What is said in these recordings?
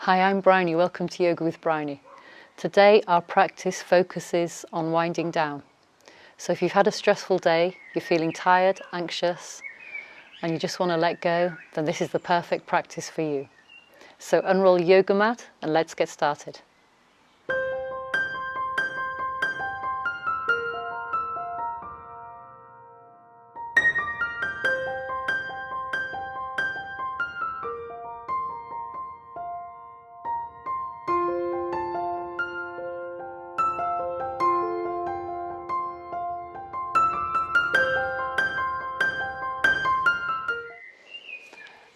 Hi, I'm Bryony. Welcome to Yoga with Bryony. Today our practice focuses on winding down. So if you've had a stressful day, you're feeling tired, anxious, and you just want to let go, then this is the perfect practice for you. So unroll your yoga mat and let's get started.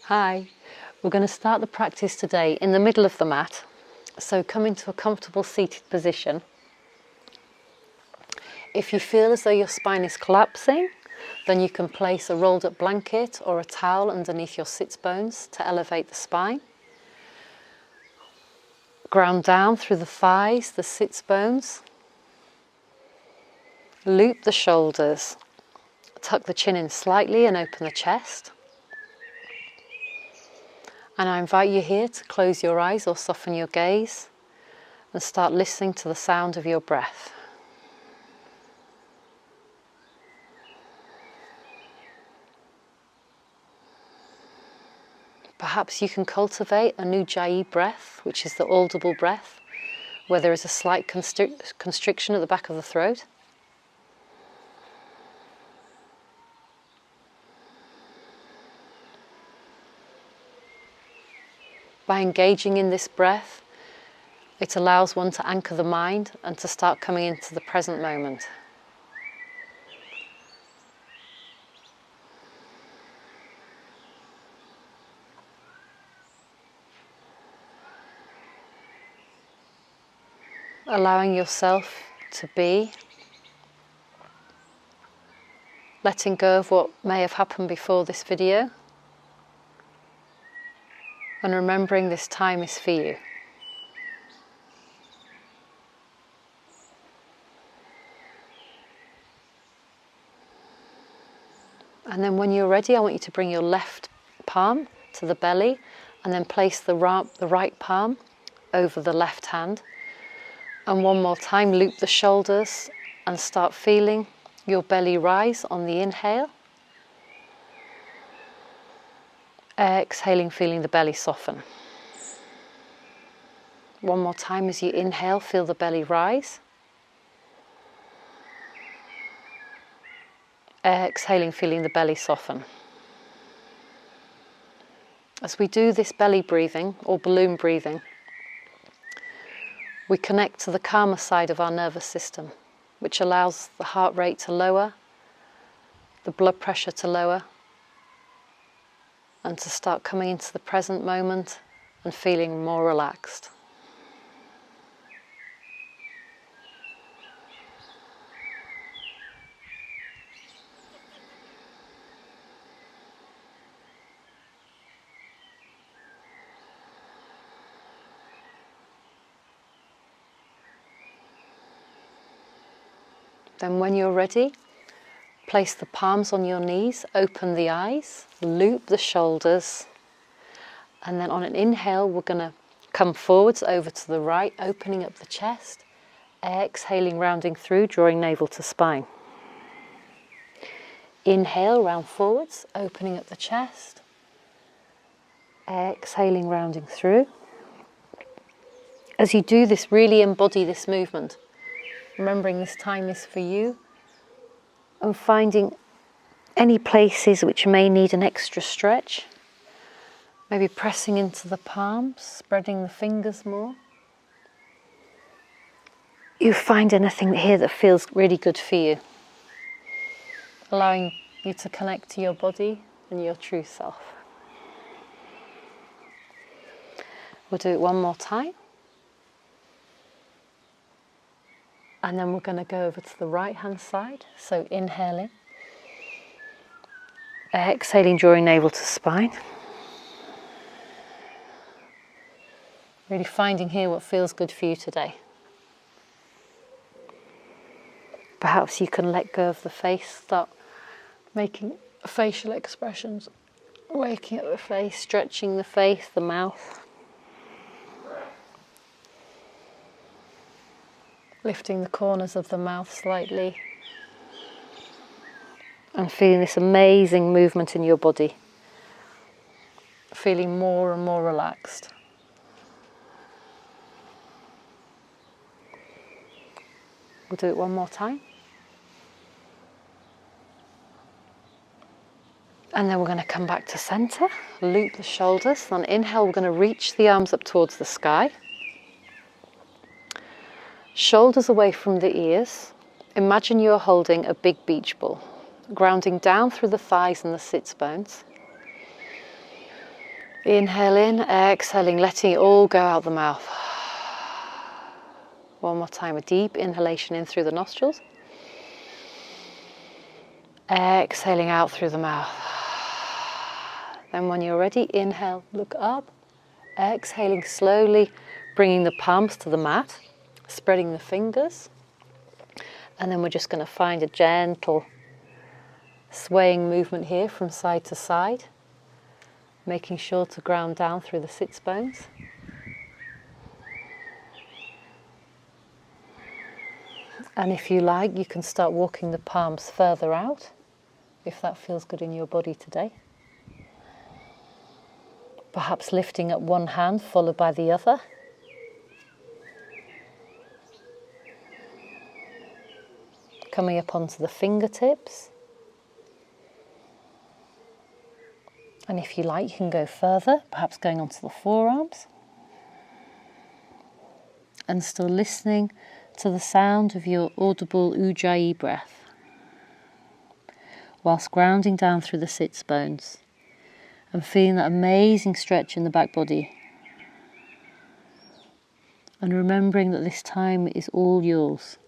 Hi, we're going to start the practice today in the middle of the mat. So come into a comfortable seated position. If you feel as though your spine is collapsing, then you can place a rolled up blanket or a towel underneath your sits bones to elevate the spine. Ground down through the thighs, the sits bones. Loop the shoulders. Tuck the chin in slightly and open the chest. And I invite you here to close your eyes or soften your gaze and start listening to the sound of your breath. Perhaps you can cultivate a Ujjayi breath, which is the audible breath, where there is a slight constriction at the back of the throat. By engaging in this breath, it allows one to anchor the mind and to start coming into the present moment. Allowing yourself to be, letting go of what may have happened before this video, and remembering this time is for you. And then when you're ready, I want you to bring your left palm to the belly and then place the right palm over the left hand. And one more time, loop the shoulders and start feeling your belly rise on the inhale. Exhaling, feeling the belly soften. One more time as you inhale, feel the belly rise. Exhaling, feeling the belly soften. As we do this belly breathing or balloon breathing, we connect to the calmer side of our nervous system, which allows the heart rate to lower, the blood pressure to lower, and to start coming into the present moment and feeling more relaxed. Then when you're ready, place the palms on your knees, open the eyes, loop the shoulders, and then on an inhale we're going to come forwards over to the right, opening up the chest, exhaling, rounding through, drawing navel to spine. Inhale, round forwards, opening up the chest, exhaling, rounding through. As you do this, really embody this movement, remembering this time is for you, and finding any places which may need an extra stretch. Maybe pressing into the palms, spreading the fingers more. You find anything here that feels really good for you, allowing you to connect to your body and your true self. We'll do it one more time. And then we're going to go over to the right hand side. So inhaling, exhaling, drawing navel to spine. Really finding here what feels good for you today. Perhaps you can let go of the face, start making facial expressions, waking up the face, stretching the face, the mouth. Lifting the corners of the mouth slightly. And feeling this amazing movement in your body. Feeling more and more relaxed. We'll do it one more time. And then we're going to come back to center, loop the shoulders. On inhale, we're going to reach the arms up towards the sky. Shoulders away from the ears. Imagine you're holding a big beach ball, grounding down through the thighs and the sits bones. Inhale in, exhaling, letting it all go out the mouth. One more time, a deep inhalation in through the nostrils. Exhaling out through the mouth. Then when you're ready, inhale, look up. Exhaling slowly, bringing the palms to the mat, spreading the fingers. And then we're just going to find a gentle swaying movement here from side to side, making sure to ground down through the sits bones. And if you like, you can start walking the palms further out, if that feels good in your body today. Perhaps lifting up one hand followed by the other. Coming up onto the fingertips. And if you like, you can go further, perhaps going onto the forearms. And still listening to the sound of your audible Ujjayi breath, whilst grounding down through the sits bones and feeling that amazing stretch in the back body. And remembering that this time is all yours.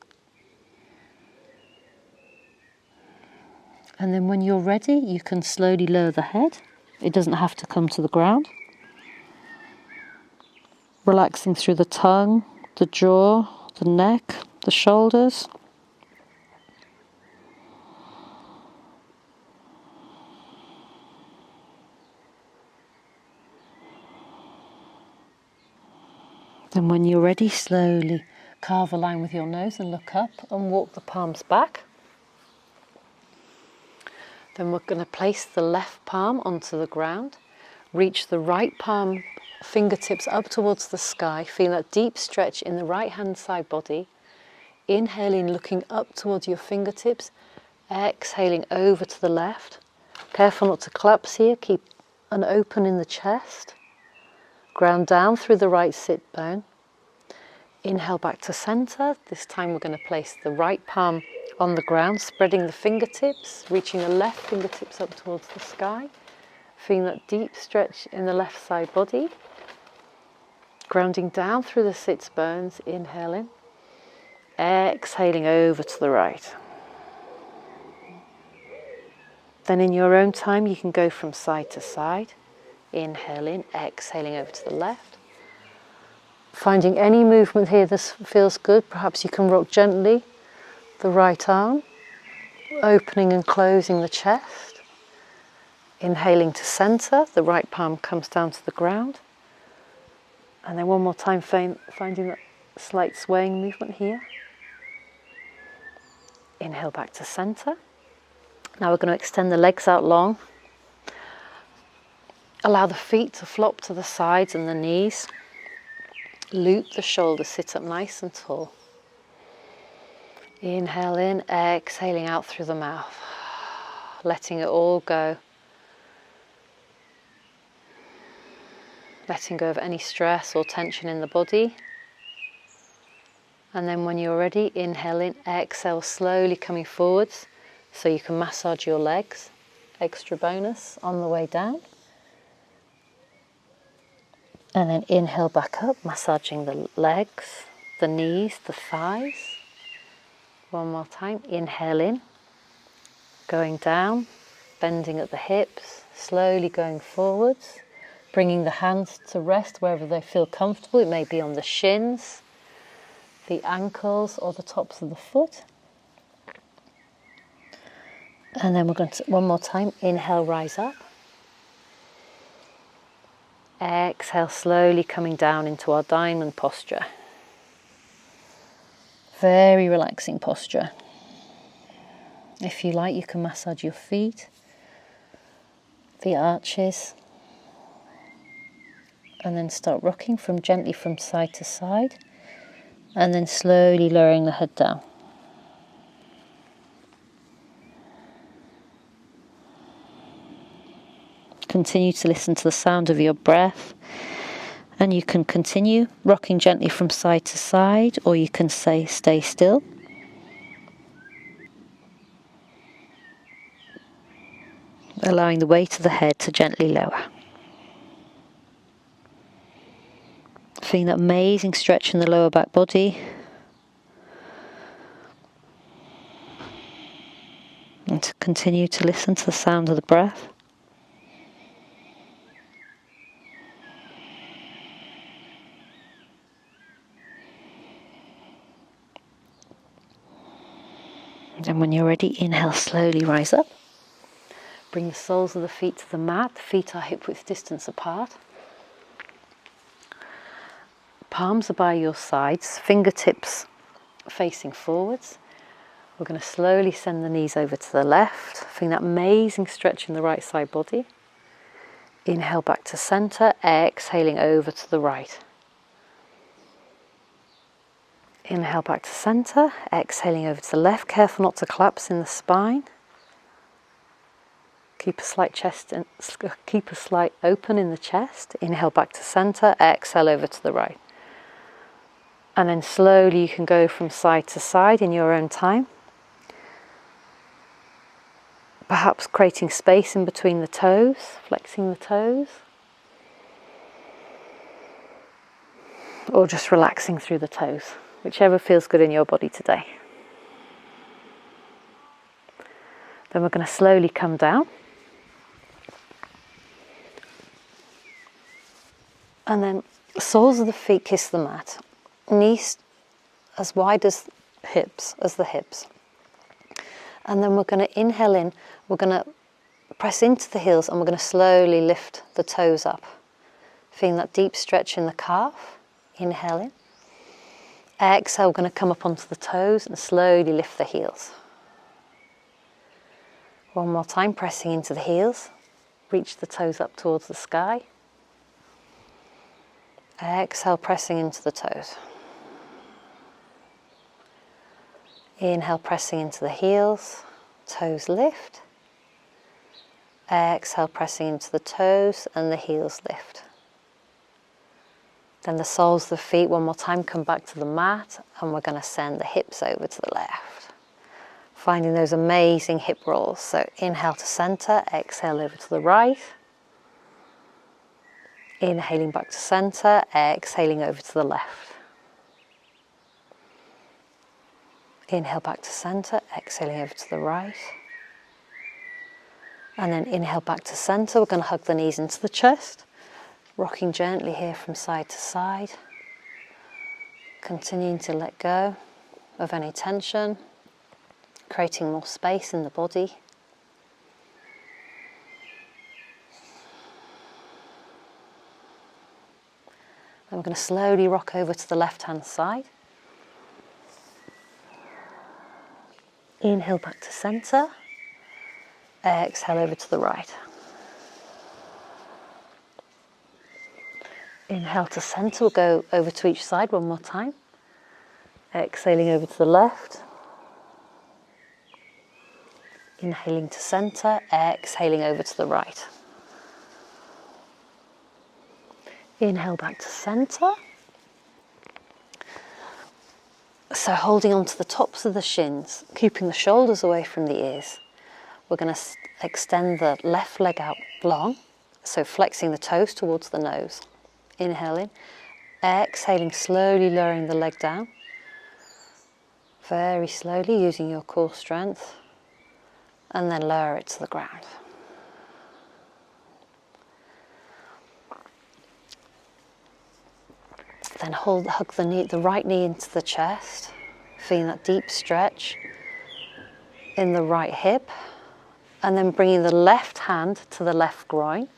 And then when you're ready, you can slowly lower the head. It doesn't have to come to the ground. Relaxing through the tongue, the jaw, the neck, the shoulders. Then when you're ready, slowly carve a line with your nose and look up and walk the palms back. Then we're going to place the left palm onto the ground, reach the right palm, fingertips up towards the sky, feel that deep stretch in the right hand side body. Inhaling, looking up towards your fingertips, exhaling over to the left. Careful not to collapse here, keep an open in the chest. Ground down through the right sit bone. Inhale back to center. This time we're going to place the right palm on the ground, spreading the fingertips, reaching the left fingertips up towards the sky. Feeling that deep stretch in the left side body. Grounding down through the sits bones, inhaling. Exhaling over to the right. Then in your own time you can go from side to side. Inhale in, exhaling over to the left. Finding any movement here that feels good. Perhaps you can rock gently the right arm, opening and closing the chest. Inhaling to center, the right palm comes down to the ground. And then one more time, finding that slight swaying movement here. Inhale back to center. Now we're going to extend the legs out long. Allow the feet to flop to the sides and the knees. Loop the shoulders, sit up nice and tall. Inhale in, exhaling out through the mouth. Letting it all go. Letting go of any stress or tension in the body. And then when you're ready, inhale in, exhale, slowly coming forwards so you can massage your legs. Extra bonus on the way down. And then inhale back up, massaging the legs, the knees, the thighs. One more time, inhale in, going down, bending at the hips, slowly going forwards, bringing the hands to rest wherever they feel comfortable. It may be on the shins, the ankles, or the tops of the foot. And then we're going to, one more time, inhale, rise up. Exhale, slowly coming down into our diamond posture. Very relaxing posture. If you like, you can massage your feet, the arches, and then start rocking gently from side to side, and then slowly lowering the head down. Continue to listen to the sound of your breath, and you can continue rocking gently from side to side, or you can say stay still. Allowing the weight of the head to gently lower. Feeling that amazing stretch in the lower back body. And to continue to listen to the sound of the breath. And when you're ready, inhale, slowly rise up. Bring the soles of the feet to the mat. The feet are hip width distance apart. Palms are by your sides, fingertips facing forwards. We're going to slowly send the knees over to the left, feeling that amazing stretch in the right side body. Inhale back to center, exhaling over to the right. Inhale back to center, exhaling over to the left. Careful not to collapse in the spine. Keep a slight open in the chest. Inhale back to center, exhale over to the right. And then slowly you can go from side to side in your own time. Perhaps creating space in between the toes, flexing the toes. Or just relaxing through the toes, whichever feels good in your body today. Then we're going to slowly come down. And then soles of the feet kiss the mat. Knees as wide as the hips. And then we're going to inhale in, we're going to press into the heels, and we're going to slowly lift the toes up. Feeling that deep stretch in the calf. Inhale in. Exhale, we're going to come up onto the toes and slowly lift the heels. One more time, pressing into the heels. Reach the toes up towards the sky. Exhale, pressing into the toes. Inhale, pressing into the heels, toes lift. Exhale, pressing into the toes and the heels lift. Then the soles of the feet, one more time, come back to the mat, and we're going to send the hips over to the left. Finding those amazing hip rolls. So inhale to center, exhale over to the right. Inhaling back to center, exhaling over to the left. Inhale back to center, exhaling over to the right. And then inhale back to center. We're going to hug the knees into the chest, rocking gently here from side to side. Continuing to let go of any tension, creating more space in the body. Then we're going to slowly rock over to the left-hand side. Inhale back to center. Exhale over to the right. Inhale to center. We'll go over to each side one more time. Exhaling over to the left. Inhaling to center. Exhaling over to the right. Inhale back to center. So holding on to the tops of the shins, keeping the shoulders away from the ears. We're going to extend the left leg out long, so flexing the toes towards the nose. Inhaling, exhaling, slowly lowering the leg down. Very slowly, using your core strength, and then lower it to the ground. Then hug the right knee into the chest, feeling that deep stretch in the right hip, and then bringing the left hand to the left groin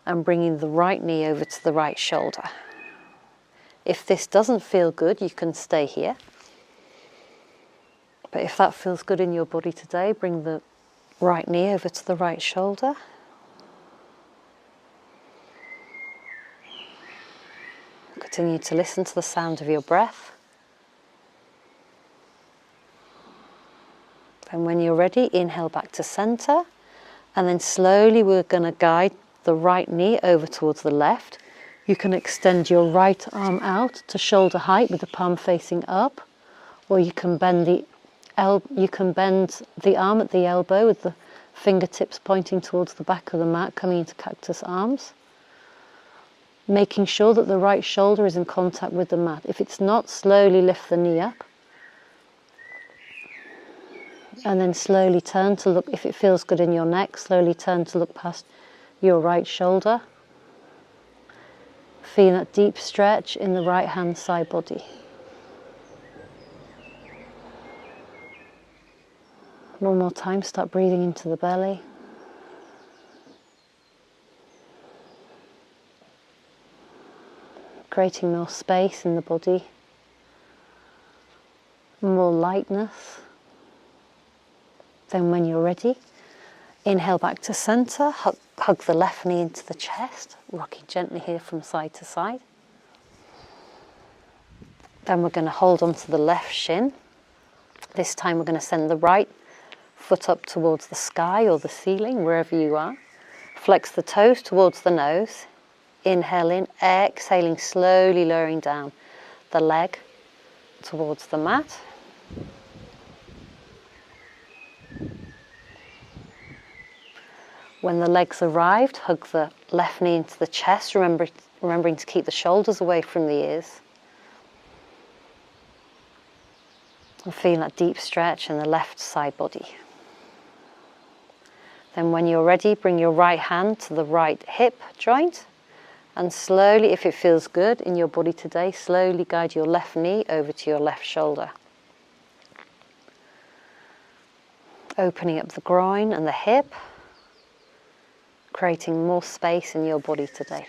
and bringing the right knee over to the right shoulder. If this doesn't feel good, you can stay here. But if that feels good in your body today, bring the right knee over to the right shoulder. Continue to listen to the sound of your breath. And when you're ready, inhale back to center. And then slowly we're going to guide the right knee over towards the left. You can extend your right arm out to shoulder height with the palm facing up, or you can bend the arm at the elbow with the fingertips pointing towards the back of the mat, coming into cactus arms. Making sure that the right shoulder is in contact with the mat. If it's not, slowly lift the knee up. And then slowly turn to look, if it feels good in your neck, slowly turn to look past your right shoulder. Feel that deep stretch in the right hand side body. One more time, start breathing into the belly. Creating more space in the body. More lightness. Then when you're ready, inhale back to center, hug the left knee into the chest, rocking gently here from side to side. Then we're going to hold on to the left shin. This time we're going to send the right foot up towards the sky or the ceiling, wherever you are. Flex the toes towards the nose. Inhale in, exhaling, slowly lowering down the leg towards the mat. When the legs arrived, hug the left knee into the chest, remembering to keep the shoulders away from the ears. And feeling that deep stretch in the left side body. Then when you're ready, bring your right hand to the right hip joint. And slowly, if it feels good in your body today, slowly guide your left knee over to your left shoulder. Opening up the groin and the hip. Creating more space in your body today.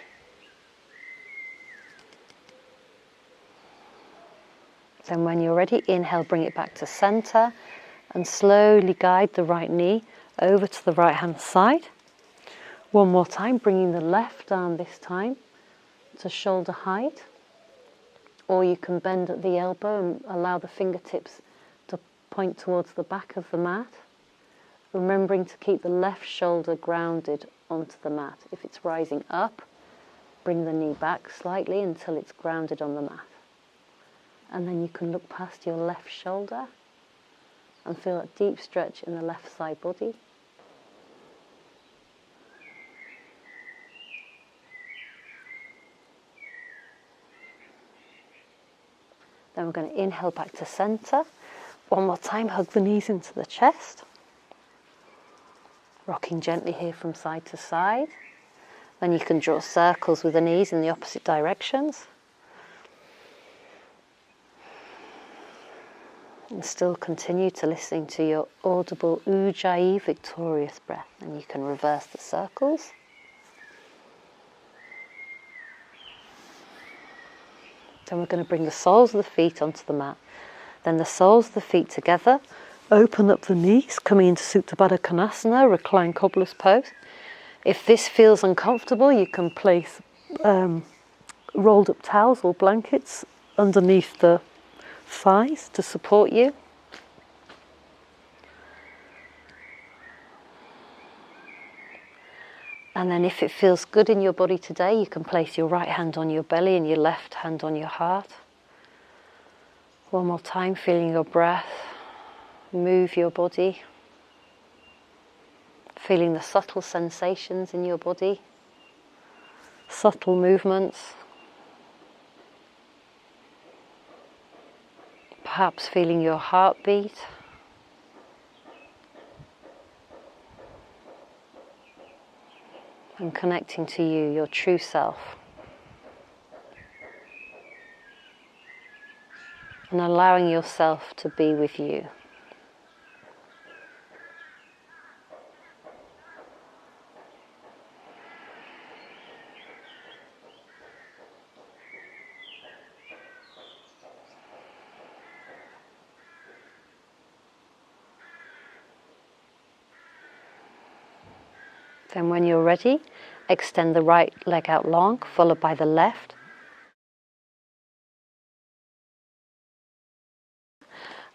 Then when you're ready, inhale, bring it back to center and slowly guide the right knee over to the right hand side. One more time, bringing the left arm this time to shoulder height, or you can bend at the elbow and allow the fingertips to point towards the back of the mat, remembering to keep the left shoulder grounded onto the mat. If it's rising up, bring the knee back slightly until it's grounded on the mat. And then you can look past your left shoulder and feel that deep stretch in the left side body. Then we're going to inhale back to center. One more time, hug the knees into the chest. Rocking gently here from side to side. Then you can draw circles with the knees in the opposite directions. And still continue to listening to your audible Ujjayi victorious breath. And you can reverse the circles. Then we're going to bring the soles of the feet onto the mat. Then the soles of the feet together. Open up the knees, coming into Supta Baddha Konasana, recline cobbler's pose. If this feels uncomfortable, you can place rolled up towels or blankets underneath the thighs to support you. And then if it feels good in your body today, you can place your right hand on your belly and your left hand on your heart. One more time, feeling your breath. Move your body, feeling the subtle sensations in your body, subtle movements, perhaps feeling your heartbeat, and connecting to you, your true self, and allowing yourself to be with you. Then when you're ready, extend the right leg out long, followed by the left.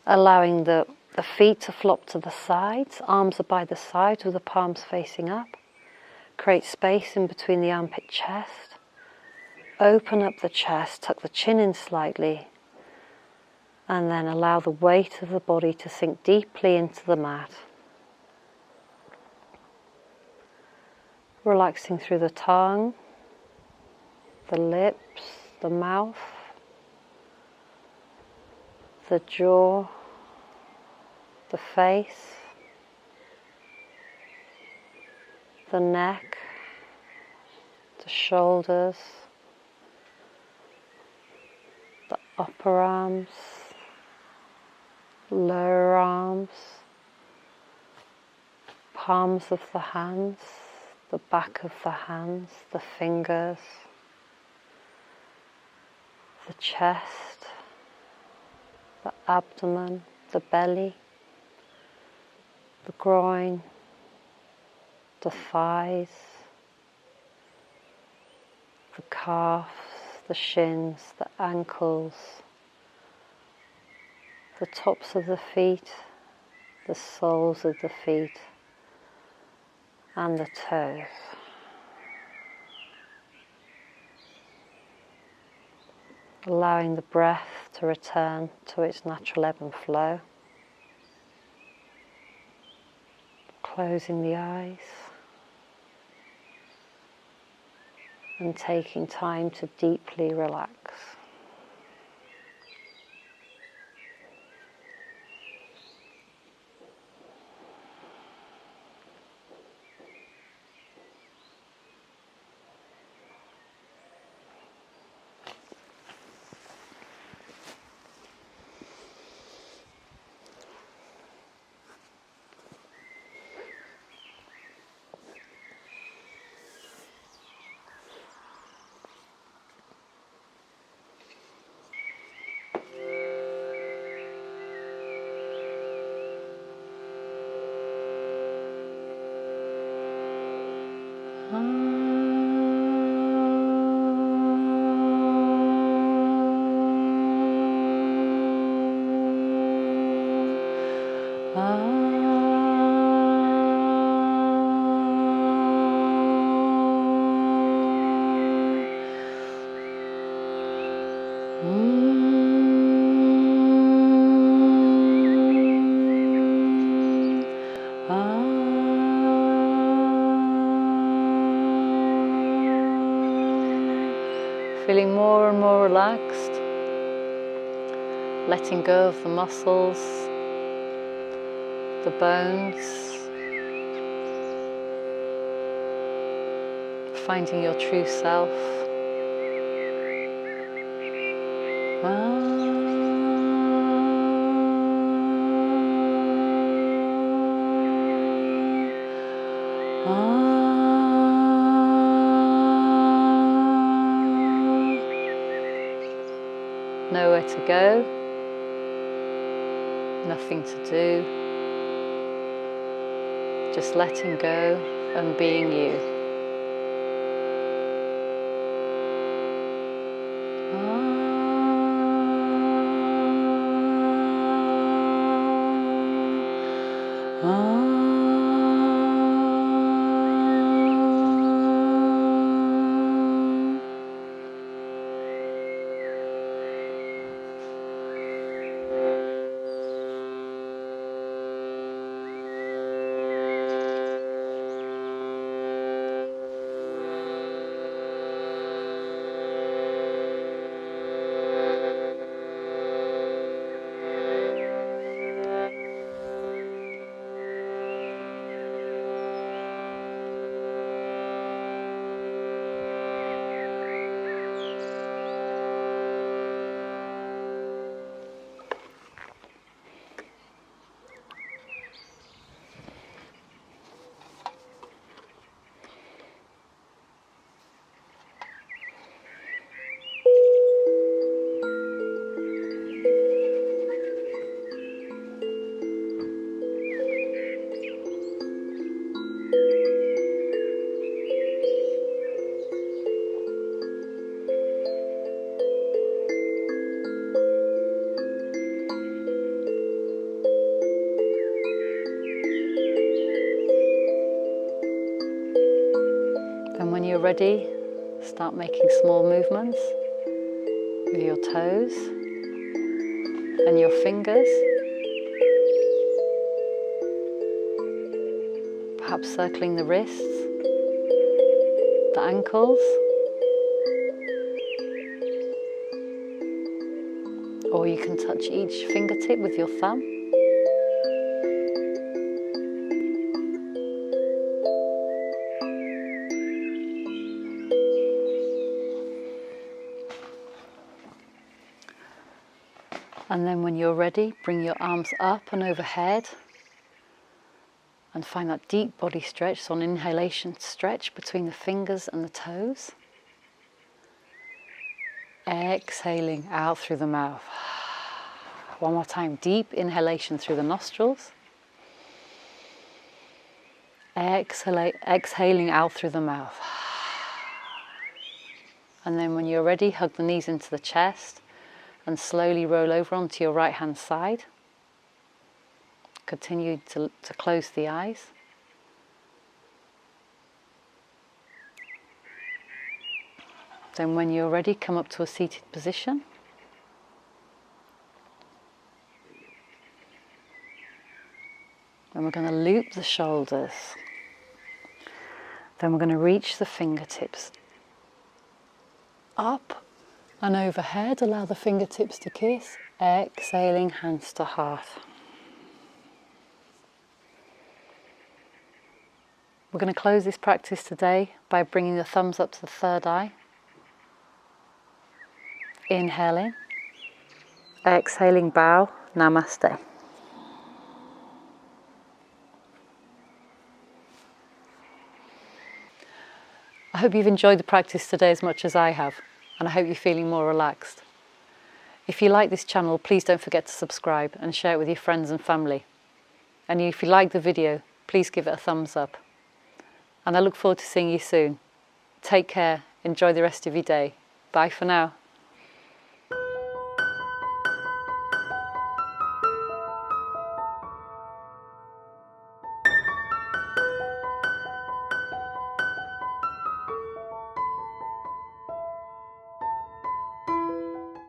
Allowing the feet to flop to the sides, arms are by the side with the palms facing up. Create space in between the armpit chest. Open up the chest, tuck the chin in slightly, and then allow the weight of the body to sink deeply into the mat. Relaxing through the tongue, the lips, the mouth, the jaw, the face, the neck, the shoulders, the upper arms, lower arms, palms of the hands, the back of the hands, the fingers, the chest, the abdomen, the belly, the groin, the thighs, the calves, the shins, the ankles, the tops of the feet, the soles of the feet, and the toes. Allowing the breath to return to its natural ebb and flow. Closing the eyes and taking time to deeply relax. Feeling more and more relaxed, letting go of the muscles, the bones, finding your true self. Nowhere to go, nothing to do, just letting go and being you. ready, start making small movements with your toes and your fingers. Perhaps circling the wrists, the ankles, or you can touch each fingertip with your thumb. And then when you're ready, bring your arms up and overhead and find that deep body stretch. So on inhalation, stretch between the fingers and the toes. Exhaling out through the mouth. One more time, deep inhalation through the nostrils. Exhaling out through the mouth. And then when you're ready, hug the knees into the chest and slowly roll over onto your right hand side. Continue to close the eyes. Then when you're ready, come up to a seated position. And we're going to loop the shoulders. Then we're going to reach the fingertips up and overhead. Allow the fingertips to kiss. Exhaling, hands to heart. We're going to close this practice today by bringing the thumbs up to the third eye. Inhaling. Exhaling, bow. Namaste. I hope you've enjoyed the practice today as much as I have, and I hope you're feeling more relaxed. If you like this channel, please don't forget to subscribe and share it with your friends and family. And if you like the video, please give it a thumbs up. And I look forward to seeing you soon. Take care, enjoy the rest of your day. Bye for now.